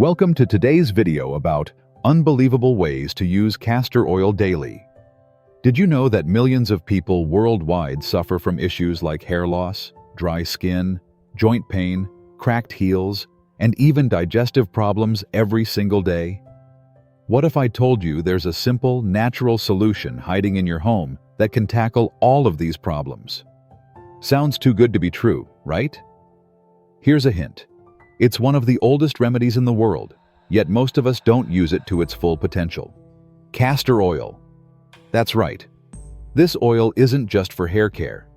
Welcome to today's video about unbelievable ways to use castor oil daily. Did you know that millions of people worldwide suffer from issues like hair loss, dry skin, joint pain, cracked heels, and even digestive problems every single day? What if I told you there's a simple, natural solution hiding in your home that can tackle all of these problems? Sounds too good to be true, right? Here's a hint. It's one of the oldest remedies in the world, yet most of us don't use it to its full potential. Castor oil. That's right. This oil isn't just for hair care.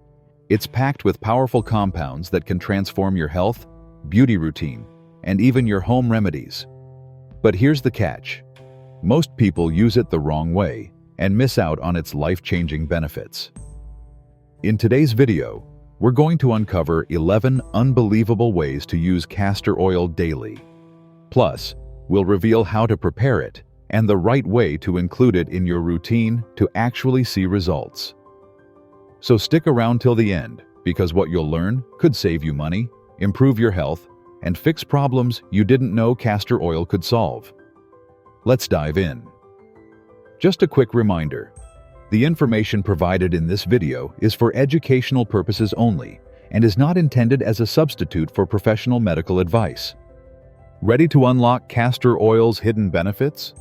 It's packed with powerful compounds that can transform your health, beauty routine, and even your home remedies. But here's the catch. Most people use it the wrong way and miss out on its life-changing benefits. In today's video, we're going to uncover 11 unbelievable ways to use castor oil daily. Plus, we'll reveal how to prepare it and the right way to include it in your routine to actually see results. So stick around till the end, because what you'll learn could save you money, improve your health, and fix problems you didn't know castor oil could solve. Let's dive in. Just a quick reminder. The information provided in this video is for educational purposes only and is not intended as a substitute for professional medical advice. Ready to unlock castor oil's hidden benefits?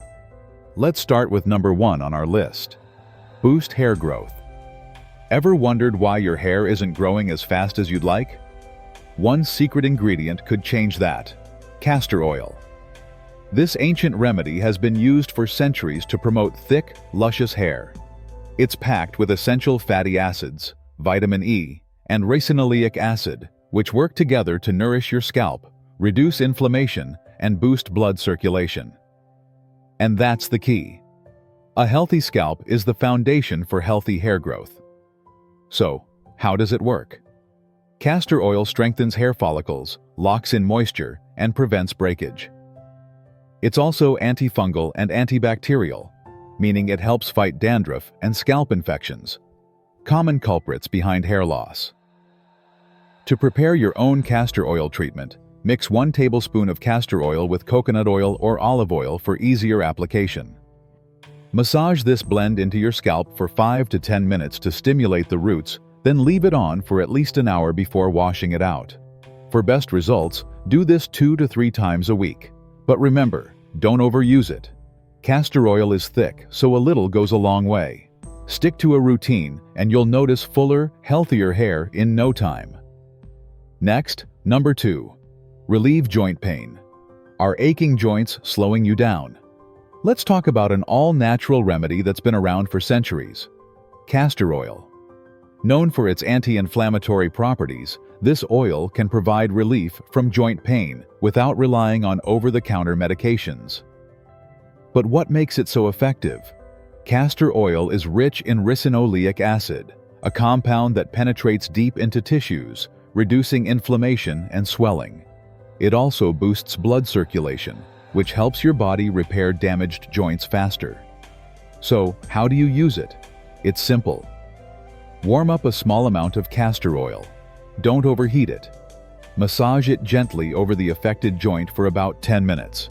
Let's start with number 1 on our list. Boost hair growth. Ever wondered why your hair isn't growing as fast as you'd like? One secret ingredient could change that: castor oil. This ancient remedy has been used for centuries to promote thick, luscious hair. It's packed with essential fatty acids, vitamin E, and ricinoleic acid, which work together to nourish your scalp, reduce inflammation, and boost blood circulation. And that's the key. A healthy scalp is the foundation for healthy hair growth. So, how does it work? Castor oil strengthens hair follicles, locks in moisture, and prevents breakage. It's also antifungal and antibacterial, meaning it helps fight dandruff and scalp infections, common culprits behind hair loss. To prepare your own castor oil treatment, mix 1 tablespoon of castor oil with coconut oil or olive oil for easier application. Massage this blend into your scalp for 5 to 10 minutes to stimulate the roots, then leave it on for at least an hour before washing it out. For best results, do this 2 to 3 times a week. But remember, don't overuse it. Castor oil is thick, so a little goes a long way. Stick to a routine, and you'll notice fuller, healthier hair in no time. Next, number 2. Relieve joint pain. Are aching joints slowing you down? Let's talk about an all-natural remedy that's been around for centuries: castor oil. Known for its anti-inflammatory properties, this oil can provide relief from joint pain without relying on over-the-counter medications. But what makes it so effective? Castor oil is rich in ricinoleic acid, a compound that penetrates deep into tissues, reducing inflammation and swelling. It also boosts blood circulation, which helps your body repair damaged joints faster. So, how do you use it? It's simple. Warm up a small amount of castor oil. Don't overheat it. Massage it gently over the affected joint for about 10 minutes.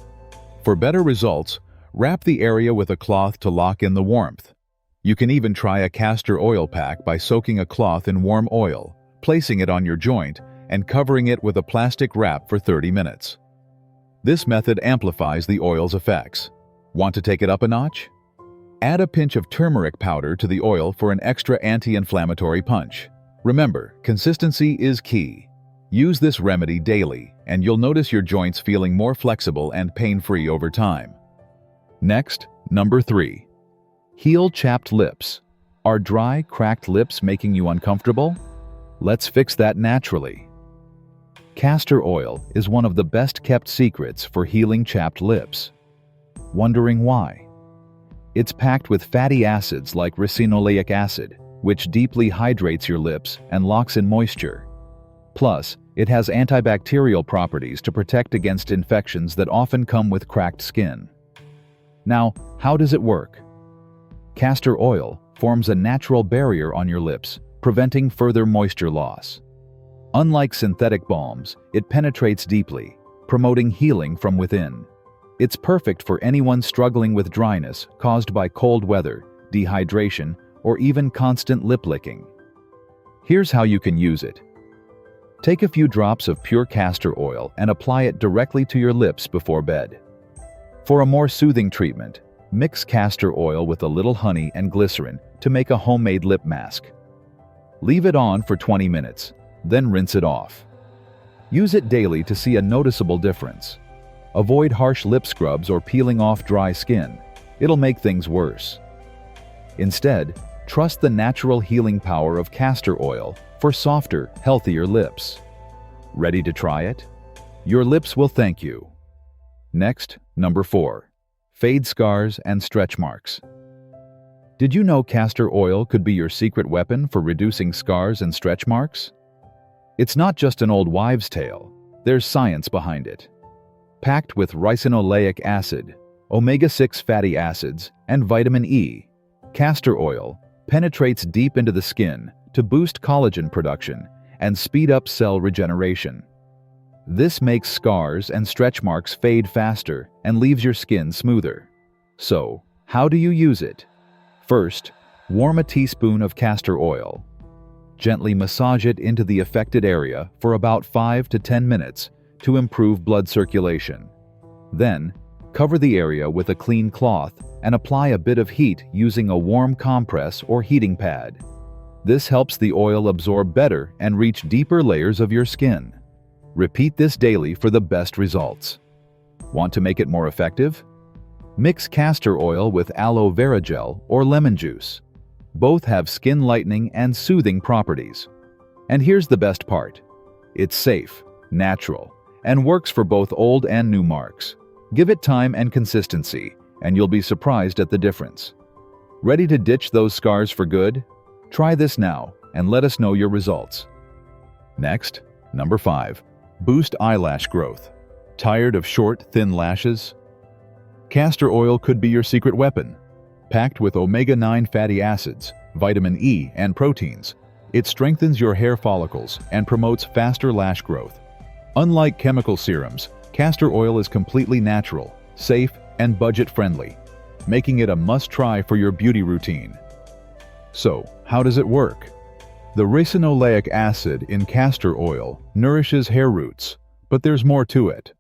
For better results, wrap the area with a cloth to lock in the warmth. You can even try a castor oil pack by soaking a cloth in warm oil, placing it on your joint, and covering it with a plastic wrap for 30 minutes. This method amplifies the oil's effects. Want to take it up a notch? Add a pinch of turmeric powder to the oil for an extra anti-inflammatory punch. Remember, consistency is key. Use this remedy daily, and you'll notice your joints feeling more flexible and pain-free over time. Next, number 3. Heal chapped lips. Are dry, cracked lips making you uncomfortable? Let's fix that naturally. Castor oil is one of the best-kept secrets for healing chapped lips. Wondering why? It's packed with fatty acids like ricinoleic acid, which deeply hydrates your lips and locks in moisture. Plus, it has antibacterial properties to protect against infections that often come with cracked skin. Now, how does it work? Castor oil forms a natural barrier on your lips, preventing further moisture loss. Unlike synthetic balms, it penetrates deeply, promoting healing from within. It's perfect for anyone struggling with dryness caused by cold weather, dehydration, or even constant lip licking. Here's how you can use it. Take a few drops of pure castor oil and apply it directly to your lips before bed. For a more soothing treatment, mix castor oil with a little honey and glycerin to make a homemade lip mask. Leave it on for 20 minutes, then rinse it off. Use it daily to see a noticeable difference. Avoid harsh lip scrubs or peeling off dry skin. It'll make things worse. Instead, trust the natural healing power of castor oil for softer, healthier lips. Ready to try it? Your lips will thank you. Next, number 4. Fade scars and stretch marks. Did you know castor oil could be your secret weapon for reducing scars and stretch marks? It's not just an old wives' tale. There's science behind it. Packed with ricinoleic acid, omega-6 fatty acids, and vitamin E, castor oil penetrates deep into the skin to boost collagen production and speed up cell regeneration. This makes scars and stretch marks fade faster and leaves your skin smoother. So, how do you use it? First, warm a teaspoon of castor oil. Gently massage it into the affected area for about 5 to 10 minutes to improve blood circulation. Then, cover the area with a clean cloth and apply a bit of heat using a warm compress or heating pad. This helps the oil absorb better and reach deeper layers of your skin. Repeat this daily for the best results. Want to make it more effective? Mix castor oil with aloe vera gel or lemon juice. Both have skin lightening and soothing properties. And here's the best part. It's safe, natural, and works for both old and new marks. Give it time and consistency, and you'll be surprised at the difference. Ready to ditch those scars for good? Try this now and let us know your results. Next, number 5. Boost eyelash growth. Tired of short, thin lashes? Castor oil could be your secret weapon. Packed with omega-9 fatty acids, vitamin E, and proteins, it strengthens your hair follicles and promotes faster lash growth. Unlike chemical serums, castor oil is completely natural, safe, and budget-friendly, making it a must-try for your beauty routine. So, how does it work? The ricinoleic acid in castor oil nourishes hair roots, but there's more to it.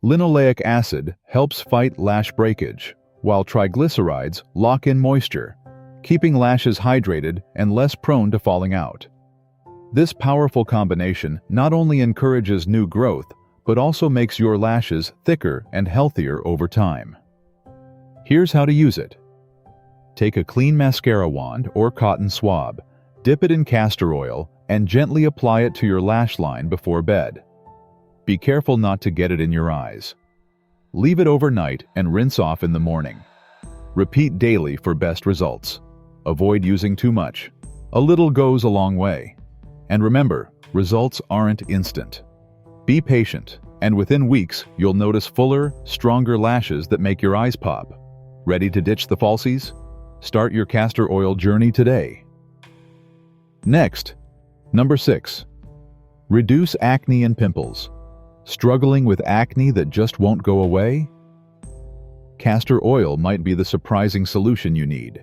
Linoleic acid helps fight lash breakage, while triglycerides lock in moisture, keeping lashes hydrated and less prone to falling out. This powerful combination not only encourages new growth, but also makes your lashes thicker and healthier over time. Here's how to use it. Take a clean mascara wand or cotton swab, dip it in castor oil, and gently apply it to your lash line before bed. Be careful not to get it in your eyes. Leave it overnight and rinse off in the morning. Repeat daily for best results. Avoid using too much. A little goes a long way. And remember, results aren't instant. Be patient, and within weeks, you'll notice fuller, stronger lashes that make your eyes pop. Ready to ditch the falsies? Start your castor oil journey today. Next, number 6. Reduce acne and pimples. Struggling with acne that just won't go away? Castor oil might be the surprising solution you need.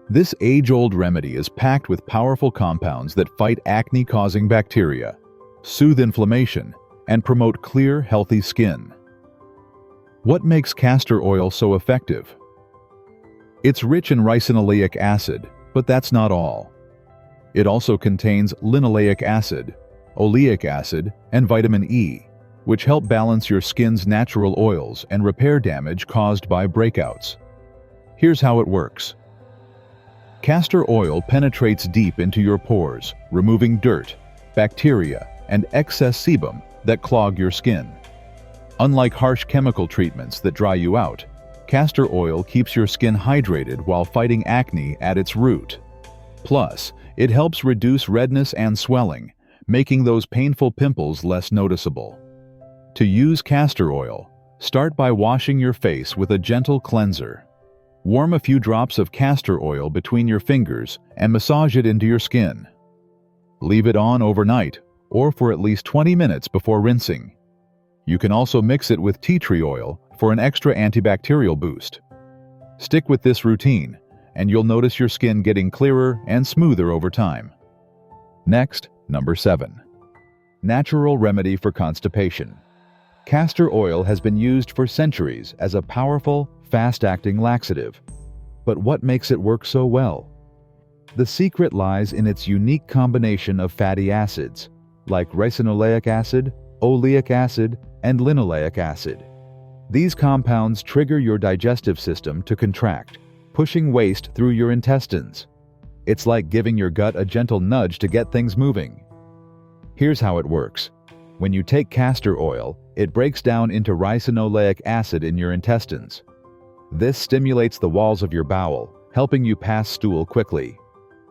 This age-old remedy is packed with powerful compounds that fight acne-causing bacteria, soothe inflammation, and promote clear, healthy skin. What makes castor oil so effective? It's rich in ricinoleic acid, but that's not all. It also contains linoleic acid, oleic acid, and vitamin E, which help balance your skin's natural oils and repair damage caused by breakouts. Here's how it works. Castor oil penetrates deep into your pores, removing dirt, bacteria, and excess sebum that clog your skin. Unlike harsh chemical treatments that dry you out, castor oil keeps your skin hydrated while fighting acne at its root. Plus, it helps reduce redness and swelling, making those painful pimples less noticeable. To use castor oil, start by washing your face with a gentle cleanser. Warm a few drops of castor oil between your fingers and massage it into your skin. Leave it on overnight or for at least 20 minutes before rinsing. You can also mix it with tea tree oil for an extra antibacterial boost. Stick with this routine, and you'll notice your skin getting clearer and smoother over time. Next, number 7. Natural remedy for constipation. Castor oil has been used for centuries as a powerful, fast-acting laxative. But what makes it work so well? The secret lies in its unique combination of fatty acids, like ricinoleic acid, oleic acid, and linoleic acid. These compounds trigger your digestive system to contract, pushing waste through your intestines. It's like giving your gut a gentle nudge to get things moving. Here's how it works. When you take castor oil, it breaks down into ricinoleic acid in your intestines. This stimulates the walls of your bowel, helping you pass stool quickly.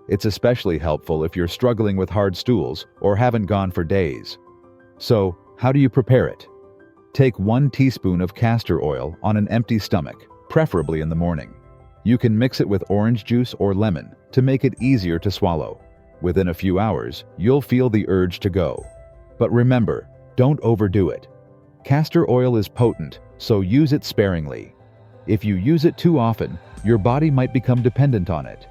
It's especially helpful if you're struggling with hard stools or haven't gone for days. So, how do you prepare it? Take 1 teaspoon of castor oil on an empty stomach, preferably in the morning. You can mix it with orange juice or lemon to make it easier to swallow. Within a few hours, you'll feel the urge to go. But remember, don't overdo it. Castor oil is potent, so use it sparingly. If you use it too often, your body might become dependent on it.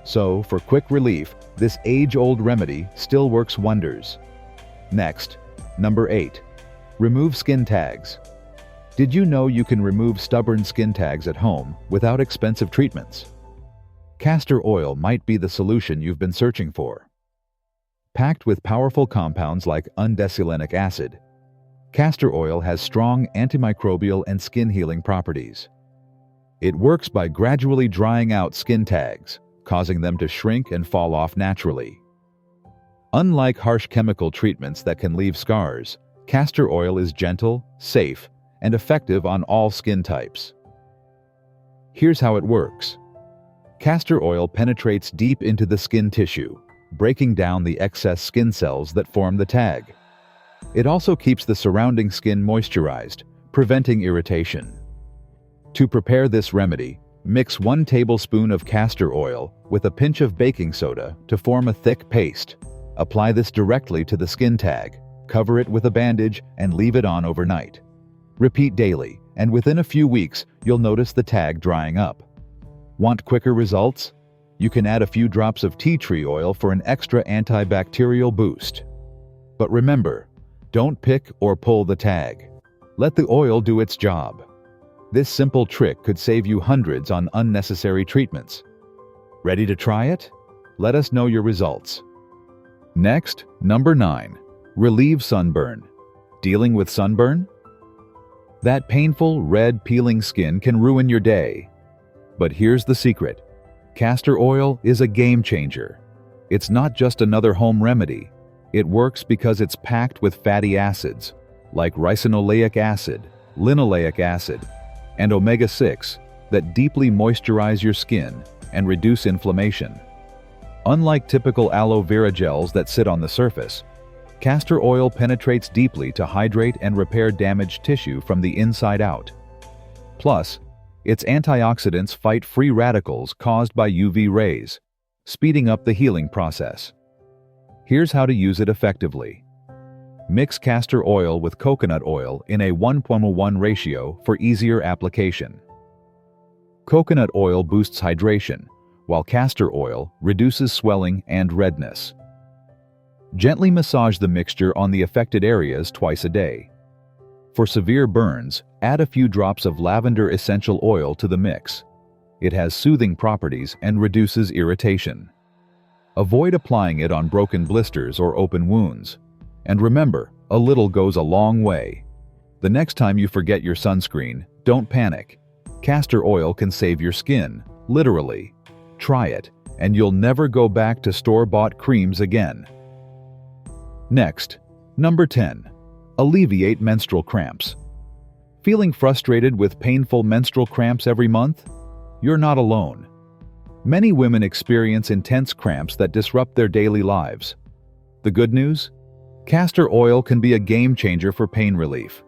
So, for quick relief, this age-old remedy still works wonders. Next, number 8. Remove skin tags. Did you know you can remove stubborn skin tags at home without expensive treatments? Castor oil might be the solution you've been searching for. Packed with powerful compounds like undecylenic acid, castor oil has strong antimicrobial and skin-healing properties. It works by gradually drying out skin tags, causing them to shrink and fall off naturally. Unlike harsh chemical treatments that can leave scars, castor oil is gentle, safe, and effective on all skin types. Here's how it works. Castor oil penetrates deep into the skin tissue, breaking down the excess skin cells that form the tag. It also keeps the surrounding skin moisturized, preventing irritation. To prepare this remedy, mix 1 tablespoon of castor oil with a pinch of baking soda to form a thick paste. Apply this directly to the skin tag, cover it with a bandage, and leave it on overnight. Repeat daily, and within a few weeks, you'll notice the tag drying up. Want quicker results? You can add a few drops of tea tree oil for an extra antibacterial boost. But remember, don't pick or pull the tag. Let the oil do its job. This simple trick could save you hundreds on unnecessary treatments. Ready to try it? Let us know your results. Next, number 9. Relieve sunburn. Dealing with sunburn? That painful, red, peeling skin can ruin your day. But here's the secret. Castor oil is a game changer. It's not just another home remedy. It works because it's packed with fatty acids, like ricinoleic acid, linoleic acid, and omega-6, that deeply moisturize your skin and reduce inflammation. Unlike typical aloe vera gels that sit on the surface, castor oil penetrates deeply to hydrate and repair damaged tissue from the inside out. Plus, its antioxidants fight free radicals caused by UV rays, speeding up the healing process. Here's how to use it effectively. Mix castor oil with coconut oil in a 1:1 ratio for easier application. Coconut oil boosts hydration, while castor oil reduces swelling and redness. Gently massage the mixture on the affected areas twice a day. For severe burns, add a few drops of lavender essential oil to the mix. It has soothing properties and reduces irritation. Avoid applying it on broken blisters or open wounds. And remember, a little goes a long way. The next time you forget your sunscreen, don't panic. Castor oil can save your skin, literally. Try it, and you'll never go back to store-bought creams again. Next, number 10. Alleviate menstrual cramps. Feeling frustrated with painful menstrual cramps every month? You're not alone. Many women experience intense cramps that disrupt their daily lives. The good news? Castor oil can be a game changer for pain relief.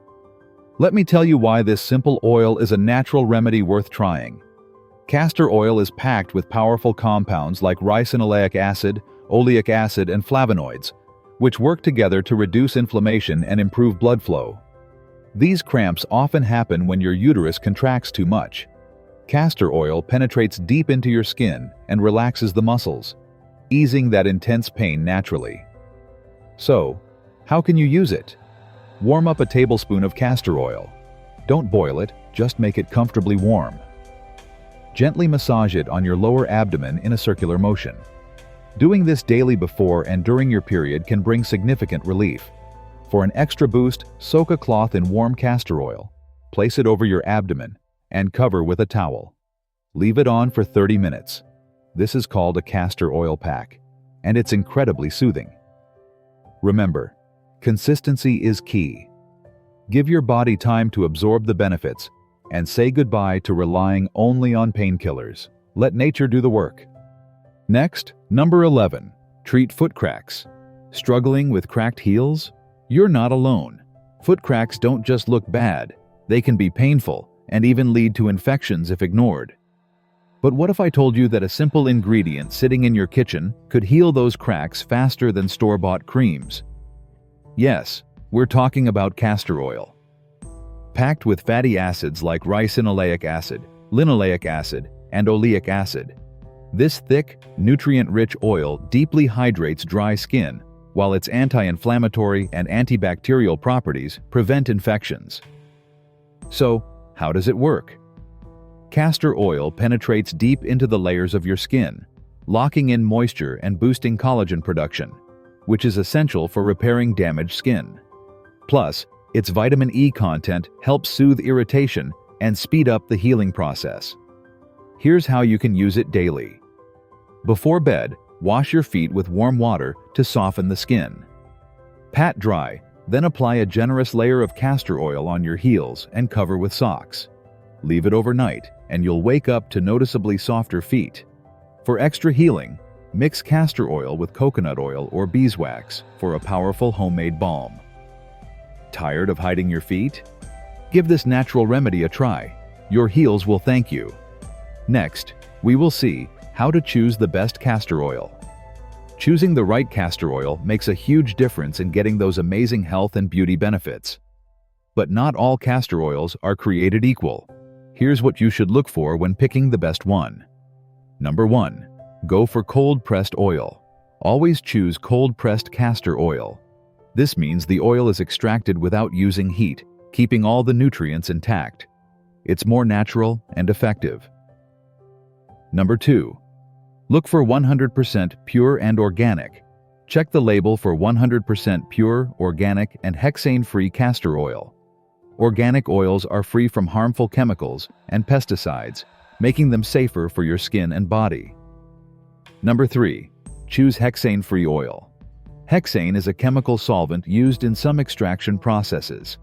Let me tell you why this simple oil is a natural remedy worth trying. Castor oil is packed with powerful compounds like ricinoleic acid, oleic acid, and flavonoids, which work together to reduce inflammation and improve blood flow. These cramps often happen when your uterus contracts too much. Castor oil penetrates deep into your skin and relaxes the muscles, easing that intense pain naturally. So, how can you use it? Warm up a tablespoon of castor oil. Don't boil it, just make it comfortably warm. Gently massage it on your lower abdomen in a circular motion. Doing this daily before and during your period can bring significant relief. For an extra boost, soak a cloth in warm castor oil, place it over your abdomen, and cover with a towel. Leave it on for 30 minutes. This is called a castor oil pack, and it's incredibly soothing. Remember, consistency is key. Give your body time to absorb the benefits, and say goodbye to relying only on painkillers. Let nature do the work. Next, number 11. Treat foot cracks. Struggling with cracked heels? You're not alone. Foot cracks don't just look bad, they can be painful and even lead to infections if ignored. But what if I told you that a simple ingredient sitting in your kitchen could heal those cracks faster than store-bought creams? Yes, we're talking about castor oil. Packed with fatty acids like ricinoleic acid, linoleic acid, and oleic acid. This thick, nutrient-rich oil deeply hydrates dry skin, while its anti-inflammatory and antibacterial properties prevent infections. So, how does it work? Castor oil penetrates deep into the layers of your skin, locking in moisture and boosting collagen production, which is essential for repairing damaged skin. Plus, its vitamin E content helps soothe irritation and speed up the healing process. Here's how you can use it daily. Before bed, wash your feet with warm water to soften the skin. Pat dry, then apply a generous layer of castor oil on your heels and cover with socks. Leave it overnight, and you'll wake up to noticeably softer feet. For extra healing, mix castor oil with coconut oil or beeswax for a powerful homemade balm. Tired of hiding your feet? Give this natural remedy a try. Your heels will thank you. Next, we will see how to choose the best castor oil. Choosing the right castor oil makes a huge difference in getting those amazing health and beauty benefits. But not all castor oils are created equal. Here's what you should look for when picking the best one. Number 1. Go for cold-pressed oil. Always choose cold-pressed castor oil. This means the oil is extracted without using heat, keeping all the nutrients intact. It's more natural and effective. Number 2. Look for 100% pure and organic. Check the label for 100% pure, organic, and hexane-free castor oil. Organic oils are free from harmful chemicals and pesticides, making them safer for your skin and body. Number 3. Choose hexane-free oil. Hexane is a chemical solvent used in some extraction processes.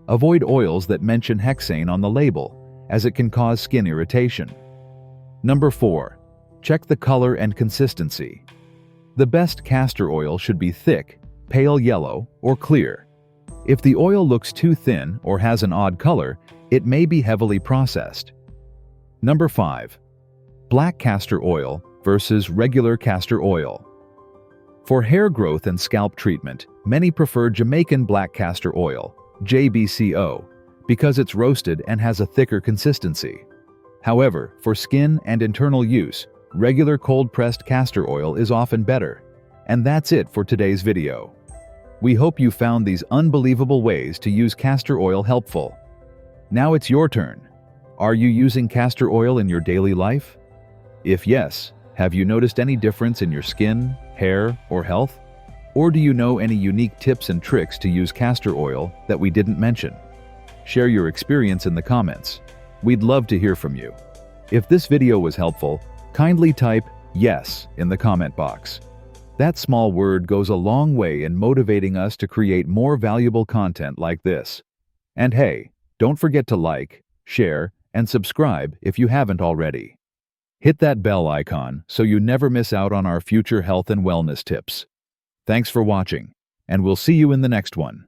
Avoid oils that mention hexane on the label, as it can cause skin irritation. Number 4. Check the color and consistency. The best castor oil should be thick, pale yellow, or clear. If the oil looks too thin or has an odd color, it may be heavily processed. Number 5. Black castor oil versus regular castor oil. For hair growth and scalp treatment, many prefer Jamaican black castor oil, JBCO, because it's roasted and has a thicker consistency. However, for skin and internal use, regular cold-pressed castor oil is often better. And that's it for today's video. We hope you found these unbelievable ways to use castor oil helpful. Now it's your turn. Are you using castor oil in your daily life? If yes, have you noticed any difference in your skin, hair, or health? Or do you know any unique tips and tricks to use castor oil that we didn't mention? Share your experience in the comments. We'd love to hear from you. If this video was helpful, kindly type "yes" in the comment box. That small word goes a long way in motivating us to create more valuable content like this. And hey, don't forget to like, share, and subscribe if you haven't already. Hit that bell icon so you never miss out on our future health and wellness tips. Thanks for watching, and we'll see you in the next one.